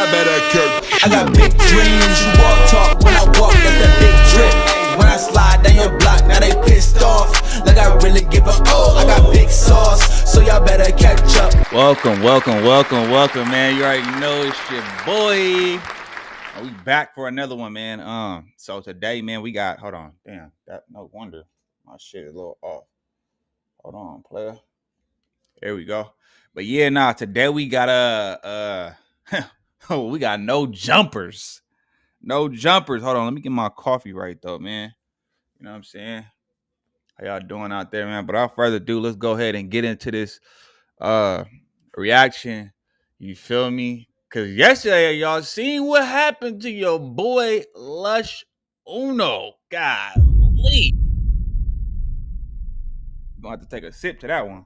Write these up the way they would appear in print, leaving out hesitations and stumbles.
y'all better catch. I got big dreams, you walk talk, when I walk, that's that big drip. When I slide down your block, now they pissed off, like I really give a I got big sauce, so y'all better catch up. Welcome, man. You already know it's your boy. We back for another one, man. So today, man, we got, hold on, damn, that no wonder my shit is a little off. Hold on, player. There we go. But yeah, today we got we got no jumpers. No jumpers. Hold on, let me get my coffee right though, man. You know what I'm saying? How y'all doing out there, man? But without further ado, let's go ahead and get into this reaction. You feel me? Cause yesterday y'all seen what happened to your boy Lush Uno. Golly. Gonna have to take a sip to that one.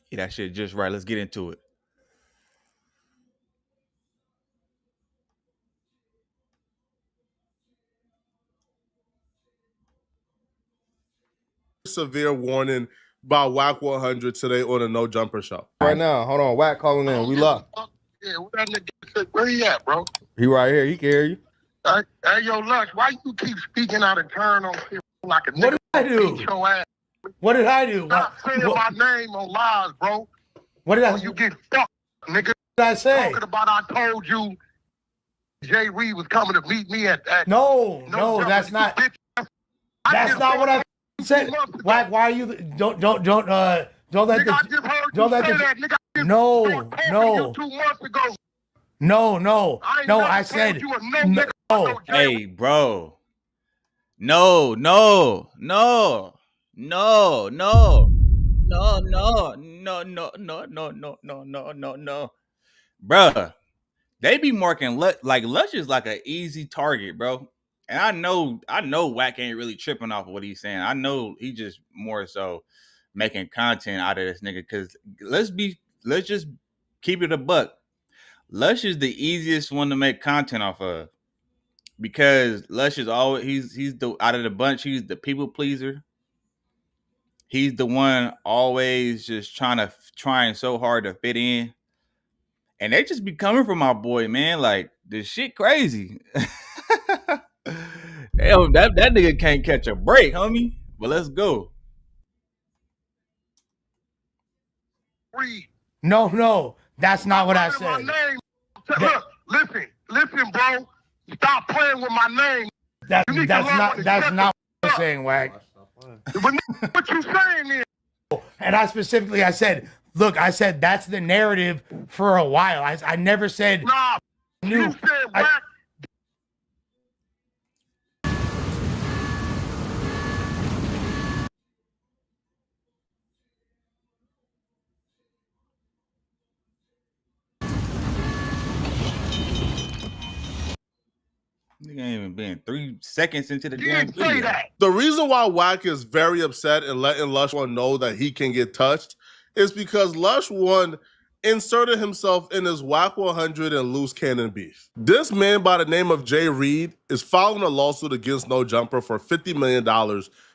Yeah, that shit just right. Let's get into it. Severe warning by Wack 100 today on the No Jumper Show. Right now, hold on, Wack calling in. We live. Yeah, where that nigga? Where he at, bro? He right here. He can hear you. Hey, yo, Lush, why you keep speaking out of turn on shit like a nigga? What did I do? Beat your ass. What did I do? Stop saying my name on lies, bro. What did I? Or you get fucked, nigga. What did I say? Talking about I told you Jay Reed was coming to meet me at No, Jumper. that's not. Bitch, That's not what I said. Why are you? Don't let Nigga, I the. just heard Don't you let say the. that, nigga. I just No, started talking to no. you 2 months ago. No. I ain't No, never I told said you a no, nigga. no. Hey, bro. No. Bruh. They be marking like Lush is like an easy target, bro. And I know Wack ain't really tripping off of what he's saying. I know he just more so making content out of this nigga. Cause let's just keep it a buck. Lush is the easiest one to make content off of. Because Lush is always he's the out of the bunch, he's the people pleaser. He's the one always just trying so hard to fit in. And they just be coming from my boy, man. Like, this shit crazy. Damn, that nigga can't catch a break, homie. But let's go. No. That's not what I said. My name. Look, listen, bro. Stop playing with my name. That's not what I'm saying, Wack. What you saying is? And I said, look, I said that's the narrative for a while. I never said. Nah, you said Wack. Nigga ain't even been 3 seconds into the You damn didn't say video. that. The reason why Wack is very upset and letting Lush One know that he can get touched is because Lush One inserted himself in his Wack 100 and Loose Cannon beef. This man by the name of Jay Reed is filing a lawsuit against No Jumper for $50 million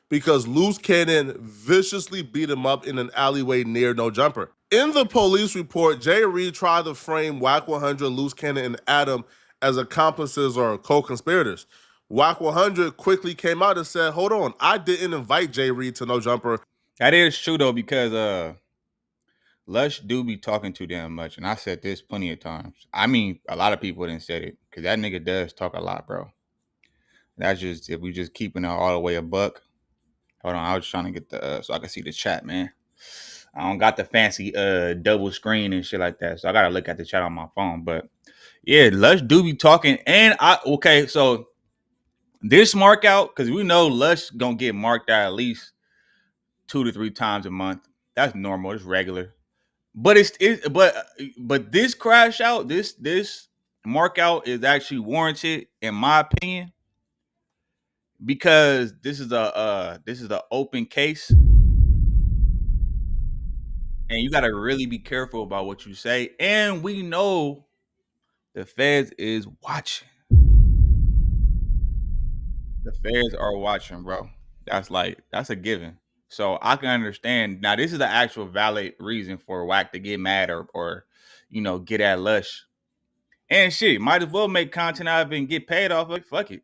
because Loose Cannon viciously beat him up in an alleyway near No Jumper. In the police report, Jay Reed tried to frame Wack 100, Loose Cannon, and Adam as accomplices or co-conspirators. Wack 100 quickly came out and said, hold on, I didn't invite Jay Reed to No Jumper. That is true, though, because Lush do be talking too damn much. And I said this plenty of times. I mean, a lot of people didn't say it because that nigga does talk a lot, bro. That's just, if we just keeping it all the way a buck. Hold on, I was trying to get the, so I can see the chat, man. I don't got the fancy double screen and shit like that. So I got to look at the chat on my phone. But yeah, Lush do be talking. And okay, so this mark out, because we know Lush gonna get marked out at least 2 to 3 times a month. That's normal. It's regular. But but this crash out, this mark out is actually warranted, in my opinion, because this is a open case, and you got to really be careful about what you say. And we know the feds is watching. The feds are watching, bro. That's a given. So I can understand. Now, this is the actual valid reason for Wack to get mad or get at Lush. And shit, might as well make content out of it and get paid off of it. Fuck it.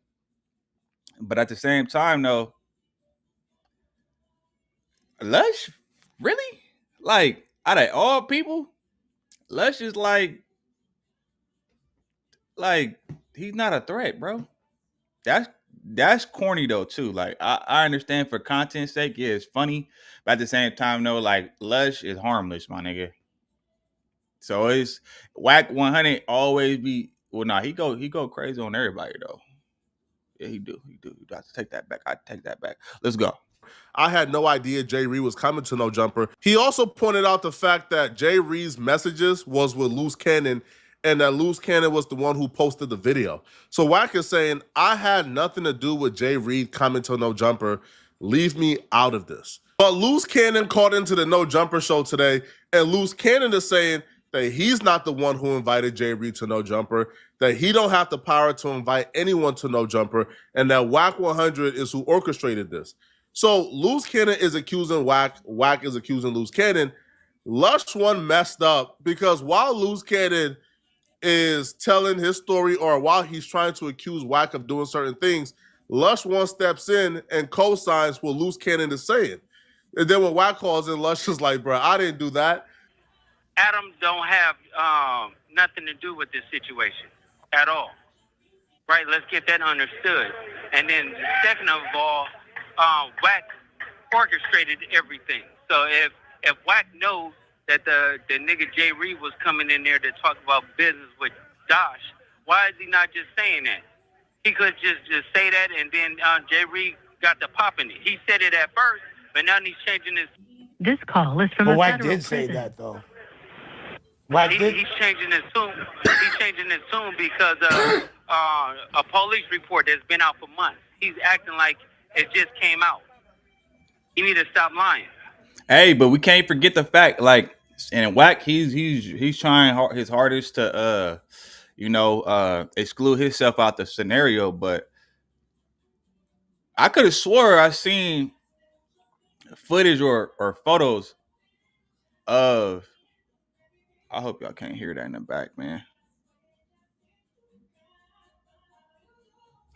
But at the same time, though, Lush, really? Like, out of all people, Lush is like he's not a threat, bro. That's corny though too. Like I understand for content's sake, yeah, it's funny, but at the same time, though, like Lush is harmless, my nigga. So it's Wack 100 always be he go crazy on everybody though. Yeah, he do. You have to take that back. I take that back. Let's go. I had no idea Jay Reed was coming to No Jumper. He also pointed out the fact that Jay Reed's messages was with Loose Cannon, and that Loose Cannon was the one who posted the video. So Wack is saying, I had nothing to do with Jay Reed coming to No Jumper. Leave me out of this. But Loose Cannon called into the No Jumper show today, and Loose Cannon is saying that he's not the one who invited Jay Reed to No Jumper, that he don't have the power to invite anyone to No Jumper, and that Wack 100 is who orchestrated this. So Loose Cannon is accusing Wack. Wack is accusing Loose Cannon. Lush One messed up because while Loose Cannon is telling his story, or while he's trying to accuse Wack of doing certain things, Lush One steps in and co-signs what Loose Cannon is saying. And then when Wack calls in, Lush is like, bro, I didn't do that. Adam don't have nothing to do with this situation at all. Right? Let's get that understood. And then second of all, Wack orchestrated everything. So if Wack knows that the nigga Jay Reed was coming in there to talk about business with Dosh, why is he not just saying that? He could just say that, and then Jay Reed got the pop in it. He said it at first, but now he's changing his. This call is from But a Wack federal did say prison. that though. Wack did. He's changing his tune. He's changing his tune because of a police report that's been out for months. He's acting like it just came out. You need to stop lying. Hey, but we can't forget the fact, like, and Wack, he's trying his hardest to exclude himself out the scenario. But I could have swore I seen footage or photos of. I hope y'all can't hear that in the back, man.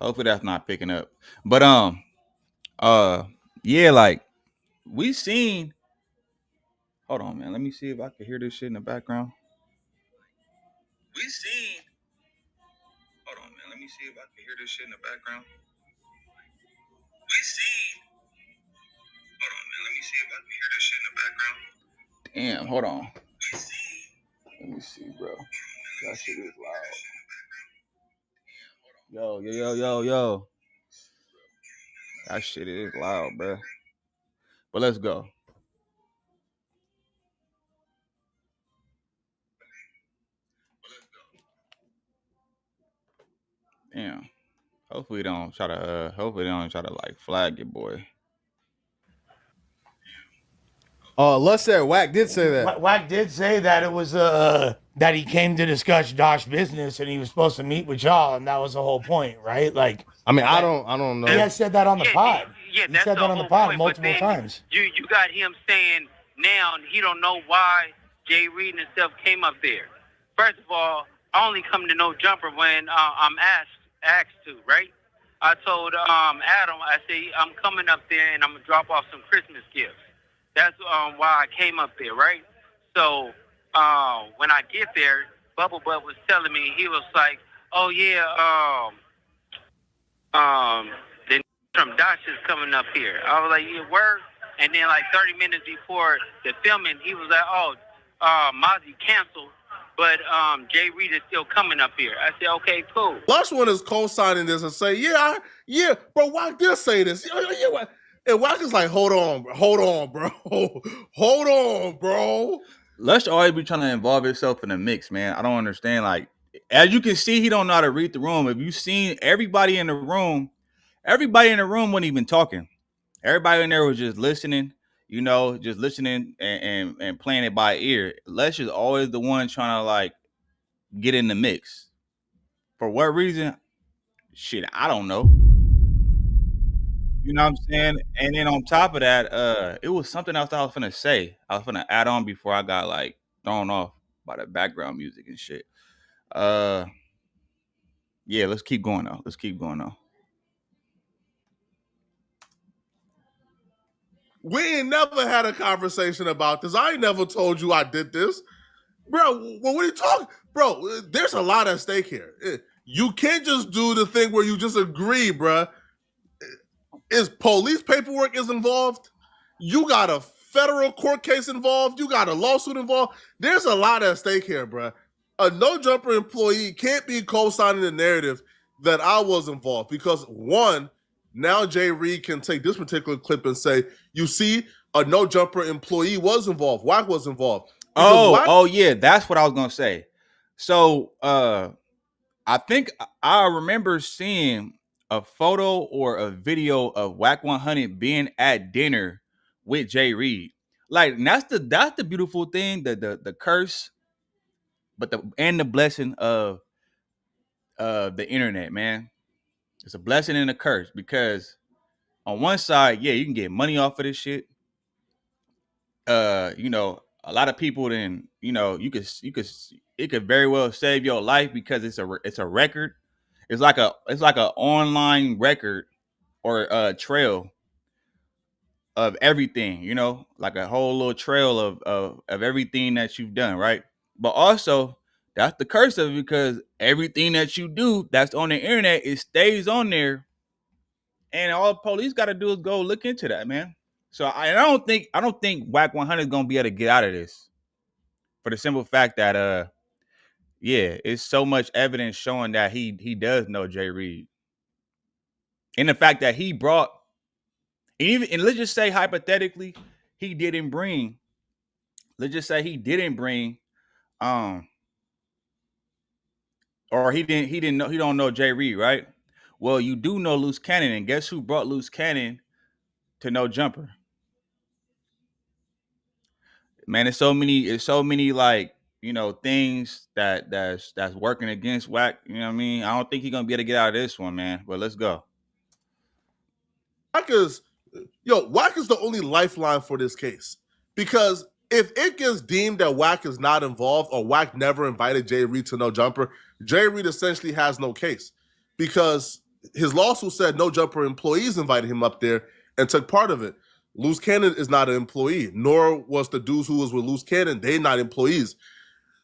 Hopefully that's not picking up. But yeah, like we seen. Hold on, man. Let me see if I can hear this shit in the background. We seen. Hold on, man. Let me see if I can hear this shit in the background. We seen. Hold on, man. Let me see if I can hear this shit in the background. Damn, hold on. We seen. Let me see, bro. That shit is loud. Yo. That shit is loud, bro. But let's go. Damn. Hopefully they don't try to like flag your boy. Lush said Wack did say that. Wack did say that it was that he came to discuss Dosh business and he was supposed to meet with y'all, and that was the whole point, right? Like, I mean, I don't know. He has said that on the pod. Yeah, He that's said that on the pod multiple times. You got him saying now he don't know why Jay Reed and stuff came up there. First of all, I only come to No Jumper when I'm asked to, right? I told Adam, I say I'm coming up there and I'm gonna drop off some Christmas gifts. That's why I came up there, right? So when I get there, Bubble Butt was telling me, he was like, oh yeah, the from Dosh is coming up here. I was like, yeah, word. And then like 30 minutes before the filming, he was like, oh, Mozzie canceled, but Jay Reed is still coming up here. I said, okay, cool. Lush One is co-signing this and say, yeah, bro, Wack did say this. Yeah. And Wack is like, hold on, bro. Hold on, bro. Lush always be trying to involve himself in the mix, man. I don't understand. Like, as you can see, he don't know how to read the room. If you seen everybody in the room wasn't even talking. Everybody in there was just listening, and playing it by ear. Lush is always the one trying to like get in the mix. For what reason? Shit, I don't know. You know what I'm saying? And then on top of that, it was something else I was finna say. I was finna add on before I got like thrown off by the background music and shit. Uh, yeah, let's keep going though. Let's keep going though. We ain't never had a conversation about this. I ain't never told you I did this. Bro, what are you talking? Bro, there's a lot at stake here. You can't just do the thing where you just agree, bro. Is police paperwork is involved? You got a federal court case involved? You got a lawsuit involved? There's a lot at stake here, bro. A no-jumper employee can't be co-signing the narrative that I was involved because, one, now Jay Reed can take this particular clip and say, you see, a no-jumper employee was involved. Wack was involved. Oh yeah, that's what I was gonna say. So I think I remember seeing a photo or a video of Wack 100 being at dinner with Jay Reed. Like that's the beautiful thing, the curse, but the blessing of the internet, man. It's a blessing and a curse because on one side, yeah, you can get money off of this shit. You know, a lot of people then, you know, it could very well save your life because it's a record. It's like a online record or a trail of everything, you know, like a whole little trail of everything that you've done, right? But also that's the curse of it because everything that you do that's on the internet, it stays on there. And all the police got to do is go look into that, man. So I don't think Wack 100 is gonna be able to get out of this for the simple fact that yeah, it's so much evidence showing that he does know Jay Reed, and the fact that he brought and let's just say hypothetically he didn't bring, let's just say he didn't bring or he didn't know, he don't know Jay Reed, right? Well, you do know Loose Cannon, and guess who brought Loose Cannon to No Jumper? Man, it's so many like, you know, things that's working against Wack. You know what I mean? I don't think he's gonna be able to get out of this one, man. But let's go. Wack is the only lifeline for this case. Because if it gets deemed that Wack is not involved or Wack never invited Jay Reed to No Jumper, Jay Reed essentially has no case. Because his lawsuit said No Jumper employees invited him up there and took part of it. Loose Cannon is not an employee, nor was the dudes who was with Loose Cannon. They're not employees.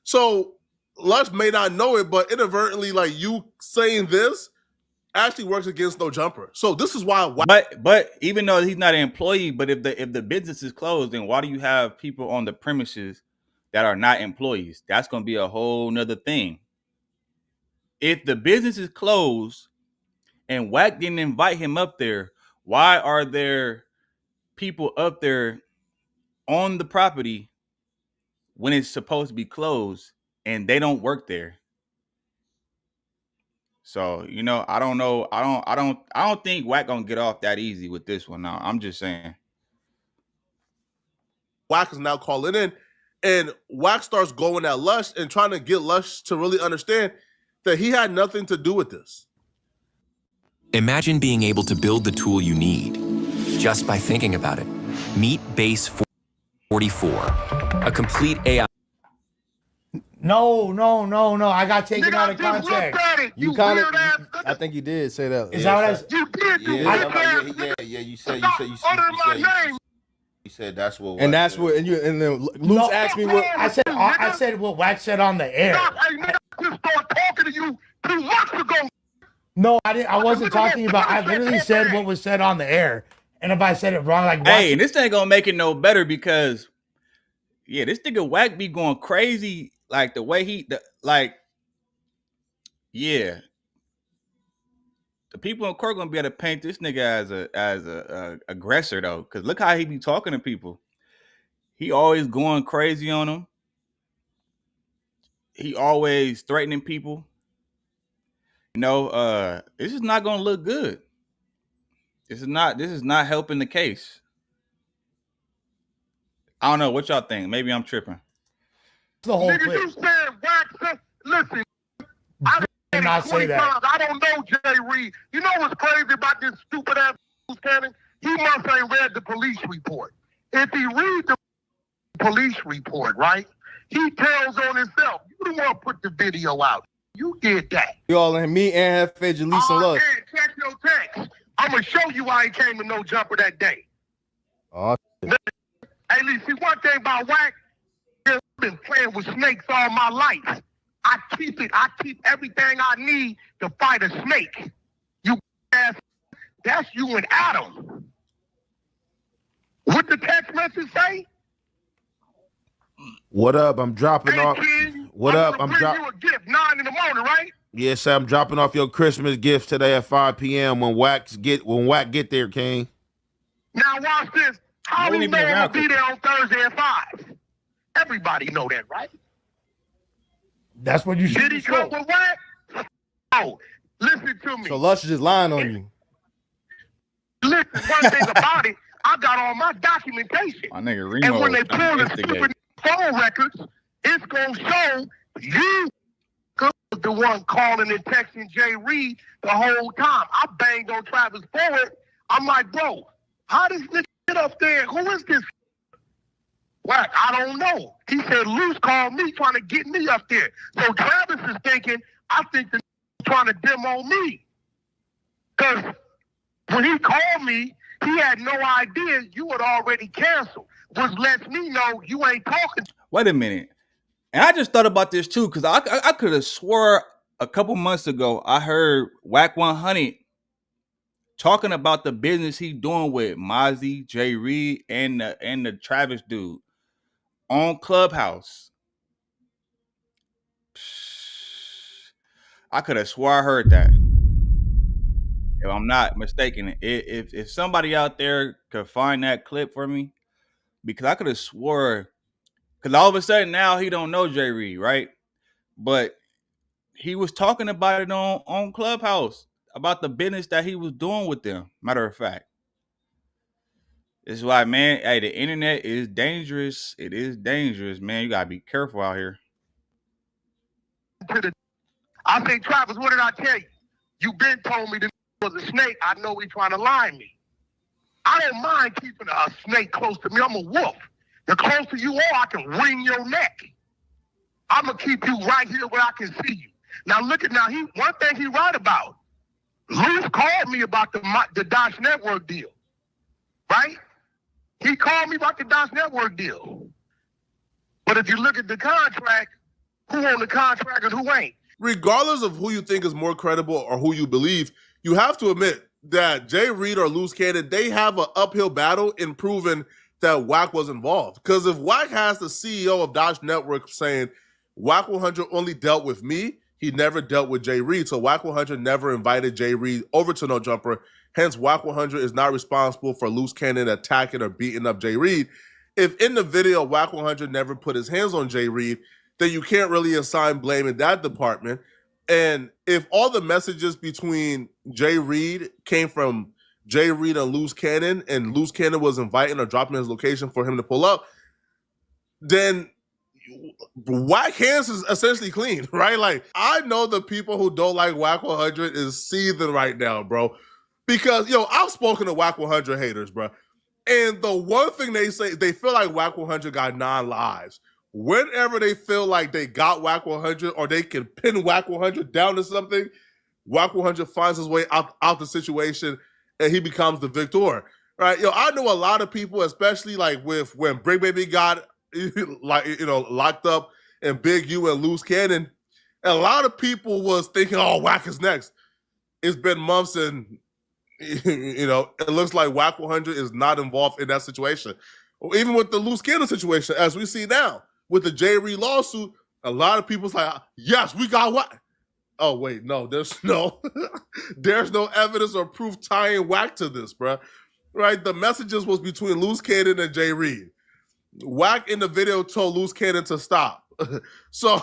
So Lush may not know it, but inadvertently, like you saying this actually works against No Jumper. So this is why. But even though he's not an employee, but if the business is closed, then why do you have people on the premises that are not employees? That's gonna be a whole nother thing. If the business is closed and Wack didn't invite him up there, why are there people up there on the property when it's supposed to be closed and they don't work there? So, you know, I don't know. I don't think Wack gonna get off that easy with this one. Now, I'm just saying. Wack is now calling in, and Wack starts going at Lush and trying to get Lush to really understand that he had nothing to do with this. Imagine being able to build the tool you need just by thinking about it. Meet Base 44, a complete AI. No. I got taken out of context. You kind of, I think you did say that. Is that what I said? You did. Yeah. You said that's what. And that's what. And then Luce asked me what I said what Wack said on the air. I just started talking to you 2 months ago. No, I didn't. I wasn't talking about. I literally said what was said on the air. And if I said it wrong, like hey, and this ain't gonna make it no better because, yeah, this nigga Wack be going crazy. Like the way yeah, the people in court gonna be able to paint this nigga as a aggressor though, because look how he be talking to people. He always going crazy on them. He always threatening people. You know, this is not gonna look good. This is not helping the case. I don't know what y'all think. Maybe I'm tripping. the whole Nigga, clip. you said Wack. Listen, I did not say that. times. I don't know Jay Reed. You know what's crazy about this stupid ass Loose Cannon, he must ain't read the police report. If he read the police report, right, he tells on himself. You the one put the video out. You did that. Y'all and me and Hefe, Jalise and Lush. Check your text. I'm going to show you why he came to No Jumper that day. Oh, shit. Hey, Lee, see one thing about Wack, I've been playing with snakes all my life. I keep everything I need to fight a snake. You ass, that's you and Adam. What the text message say? What up? I'm dropping Hey, off. kid, What up? I'm dropping you a gift 9 in the morning, right? Yes, sir. I'm dropping off your Christmas gift today at 5 p.m. when Wack get there, King. Now watch this. How Wouldn't we he be know I'm around gonna be there on Thursday at 5? Everybody know that, right? That's what you should Did he come with Wack? Oh, listen to me. So Lush is just lying on you. Listen, one thing about it, I got all my documentation. My nigga Remo. And when they pull the instigate. stupid phone records, it's gonna show you was the one calling and texting Jay Reed the whole time. I banged on Travis Forward. I'm like, bro, how does this get up there? Who is this? Wack, I don't know. He said Luce called me trying to get me up there. So Travis is thinking, I think the trying to demo me. Because when he called me, he had no idea you had already canceled, which lets me know you ain't talking. Wait a minute. And I just thought about this too, because I could have swore a couple months ago I heard Wack 100 talking about the business he doing with Mozzie, Jay Reed, and the Travis dude on Clubhouse. I could have swore I heard that. If I'm not mistaken, if somebody out there could find that clip for me, because I could have swore, because all of a sudden now he don't know Jay Reed, right? But he was talking about it on Clubhouse about the business that he was doing with them. Matter of fact, this is why, man. Hey, the internet is dangerous. It is dangerous, man. You gotta be careful out here. I say, Travis, what did I tell you? You been told me this was a snake. I know he trying to lie me. I don't mind keeping a snake close to me. I'm a wolf. The closer you are, I can wring your neck. I'm gonna keep you right here where I can see you. Now look at one thing he right about. Luce called me about the Dodge Network deal, right? He called me about the Dodge Network deal. But if you look at the contract, who on the contract and who ain't? Regardless of who you think is more credible or who you believe, you have to admit that Jay Reed or Loose Cannon, they have an uphill battle in proving that Wack was involved. Because if Wack has the CEO of Dodge Network saying, Wack 100 only dealt with me, he never dealt with Jay Reed. So Wack 100 never invited Jay Reed over to No Jumper. Hence, Wack 100 is not responsible for Loose Cannon attacking or beating up Jay Reed. If in the video Wack 100 never put his hands on Jay Reed, then you can't really assign blame in that department. And if all the messages between Jay Reed came from Jay Reed and Loose Cannon was inviting or dropping his location for him to pull up, then Wack hands is essentially clean, right? Like, I know the people who don't like Wack 100 is seething right now, bro. Because, I've spoken to Wack 100 haters, bro. And the one thing they say, they feel like Wack 100 got 9 lives. Whenever they feel like they got Wack 100 or they can pin Wack 100 down to something, Wack 100 finds his way out the situation and he becomes the victor, right? I know a lot of people, especially like when Brick Baby got locked up and Big U and Loose Cannon, a lot of people was thinking, oh, Wack is next. It's been months and, it looks like Wack 100 is not involved in that situation. Or even with the Loose Cannon situation, as we see now, with the Jay Reed lawsuit, a lot of people's like, yes, we got Wack. Oh, wait, no, there's no evidence or proof tying Wack to this, bro. Right? The messages was between Loose Cannon and Jay Reed. Wack in the video told Loose Cannon to stop. So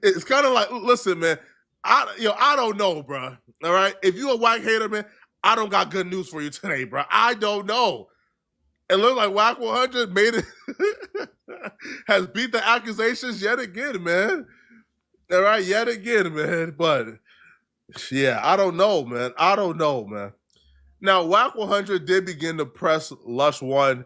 it's kind of like, listen, man, I don't know, bro. All right? If you a Wack hater, man, I don't got good news for you today, bro. I don't know. It looks like Wack 100 made it, has beat the accusations yet again, man. All right, yet again, man. But, yeah, I don't know, man. Now, Wack 100 did begin to press Lush One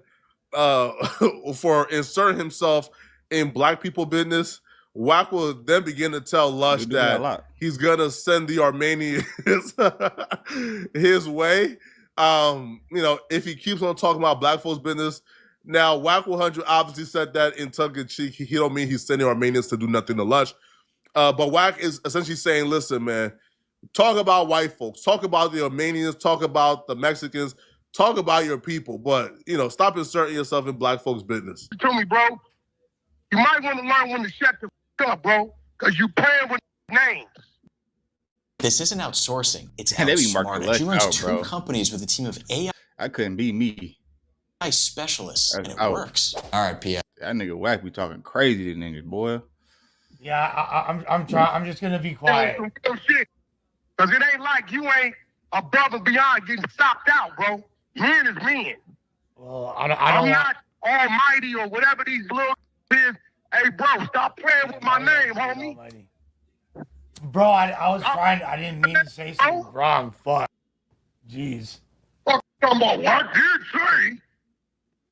for inserting himself in black people business. Wack will then begin to tell Lush that he's gonna send the Armenians his way. If he keeps on talking about black folks' business. Now, Wack 100 obviously said that in tongue in cheek. He don't mean he's sending Armenians to do nothing to Lush. But Wack is essentially saying, listen, man, talk about white folks, talk about the Armenians, talk about the Mexicans, talk about your people, but, stop inserting yourself in black folks' business. To me, bro, you might want to learn when to shut the up, bro, because you playing with names. This isn't outsourcing. It's outsmarting. She runs two companies with a team of AI. I couldn't be me. Specialists, and it works. All right, P.I. That nigga Wack be talking crazy to niggas, boy. Yeah, I'm trying. I'm just gonna be quiet. Because it ain't like you ain't above and beyond getting stopped out, bro. Men is men. Well, I'm not almighty or whatever these little is. Hey, bro, stop playing with my name, homie. Almighty. Bro, I was trying. I didn't mean to say something wrong. Fuck. Jeez. Fuck, talking about what I did say.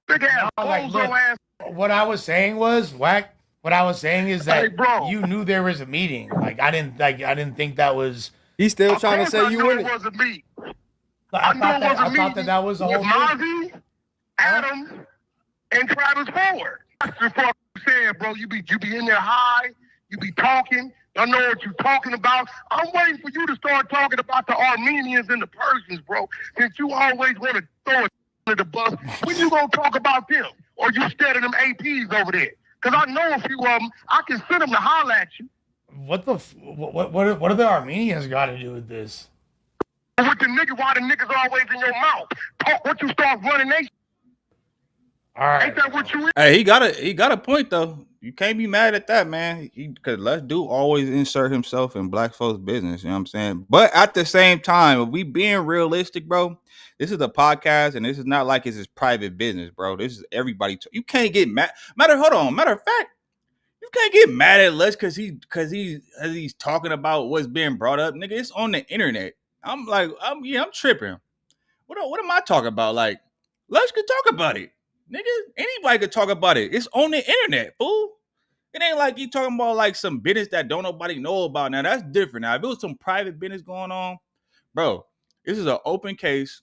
Big ass, ass. What I was saying was, Wack. What I was saying is that you knew there was a meeting. Like I didn't think that was. He's still trying to say you in it. It wasn't me. I thought that was the whole thing. Adam, and Travis Ford. That's what I'm saying, bro. You be in there high. You be talking. I know what you're talking about. I'm waiting for you to start talking about the Armenians and the Persians, bro. Since you always want to throw it under the bus, when you gonna talk about them? Or you scared of them APs over there? Because I know a few of them. I can send them to holler at you. What do the Armenians got to do with this? With the niggas, why the niggas always in your mouth? Talk what you start running nation. All right. Ain't that what you is? Hey, he got a point though. You can't be mad at that, man. Because Let's Do always insert himself in black folks' business. You know what I'm saying? But at the same time, if we being realistic, bro, this is a podcast, and this is not like it's his private business, bro. This is everybody. You can't get mad. Matter of fact, you can't get mad at Lush because he's talking about what's being brought up, nigga. It's on the internet. I'm tripping. What am I talking about? Like, Lush could talk about it, nigga. Anybody could talk about it. It's on the internet, fool. It ain't like you talking about like some business that don't nobody know about. Now that's different. Now if it was some private business going on, bro, this is an open case.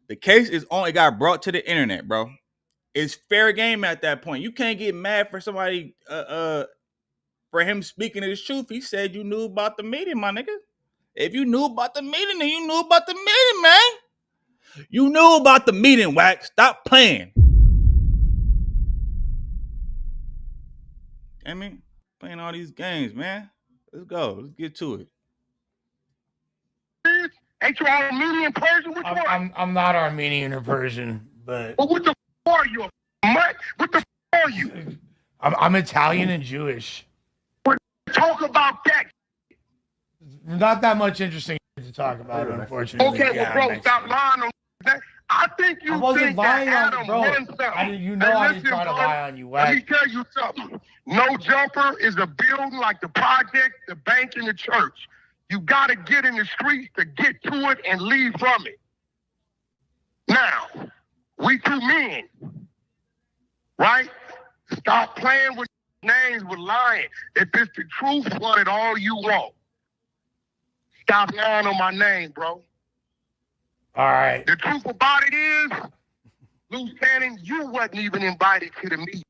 The case is only got brought to the internet, bro. It's fair game at that point. You can't get mad for somebody for him speaking his truth. He said you knew about the meeting, my nigga. If you knew about the meeting, then you knew about the meeting, man. You knew about the meeting, Wack. Stop playing. I mean, playing all these games, man. Let's go. Let's get to it. Ain't you Armenian Persian? Which one? I'm not Armenian or Persian, but. Well, what the f are you? What the f are you? I'm Italian and Jewish. Talk about that. Not that much interesting to talk about, unfortunately. Okay, well, bro, stop lying on that. I think you think that Adam won something. I didn't try to lie on you, Wack. Let me tell you something. No Jumper is a building like the project, the bank, and the church. You got to get in the streets to get to it and leave from it. Now, we two men, right? Stop playing with names, with lying. If it's the truth, run it all you want. Stop lying on my name, bro. All right. The truth about it is, Loose Cannon, you wasn't even invited to the meeting.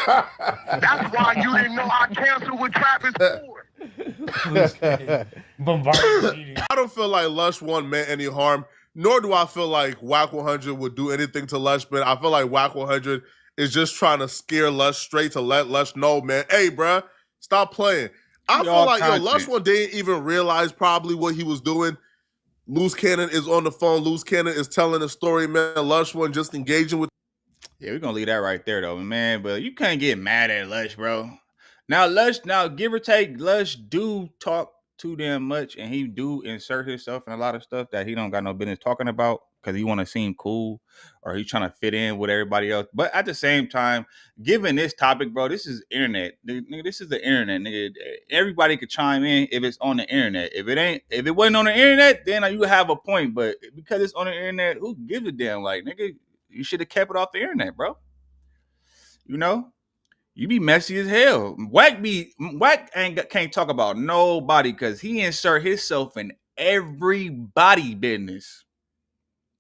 That's why you didn't know I canceled with Travis Ford. I don't feel like Lush One meant any harm, nor do I feel like Wack 100 would do anything to Lush, man. I feel like Wack 100 is just trying to scare Lush straight to let Lush know, man, hey, bruh, stop playing. I feel like Lush One didn't even realize probably what he was doing. Loose Cannon is on the phone. Loose Cannon is telling a story, man. Lush One just engaging with. Yeah, we're gonna leave that right there, though, man. But you can't get mad at Lush, bro. Now, give or take, Lush do talk too damn much, and he do insert himself in a lot of stuff that he don't got no business talking about because he want to seem cool or he's trying to fit in with everybody else. But at the same time, given this topic, bro, this is internet. Nigga, this is the internet, nigga. Everybody could chime in if it's on the internet. If it wasn't on the internet, then you have a point. But because it's on the internet, who gives a damn? Like, nigga, you should have kept it off the internet, bro. You know? You be messy as hell. Wack can't talk about nobody because he insert himself in everybody business.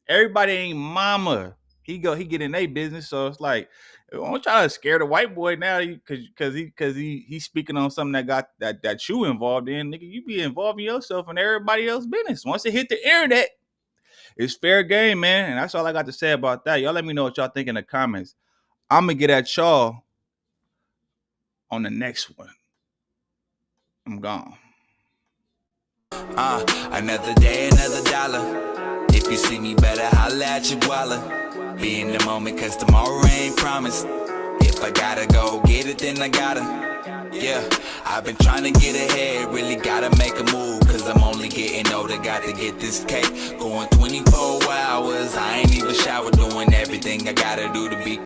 Everybody ain't mama. He get in their business, so it's like, don't try to scare the white boy now because he's speaking on something that you involved in. Nigga, you be involving yourself in everybody else's business. Once it hit the internet, it's fair game, man. And that's all I got to say about that. Y'all let me know what y'all think in the comments. I'm gonna get at y'all on the next one. I'm gone. Another day, another dollar. If you see me, better holla at your guala. Be in the moment, cause tomorrow ain't promised. If I gotta go get it, then I gotta. Yeah, I've been trying to get ahead, really gotta make a move. Cause I'm only getting older, got to get this cake. Going 24 hours, I ain't even showered, doing everything I gotta do to be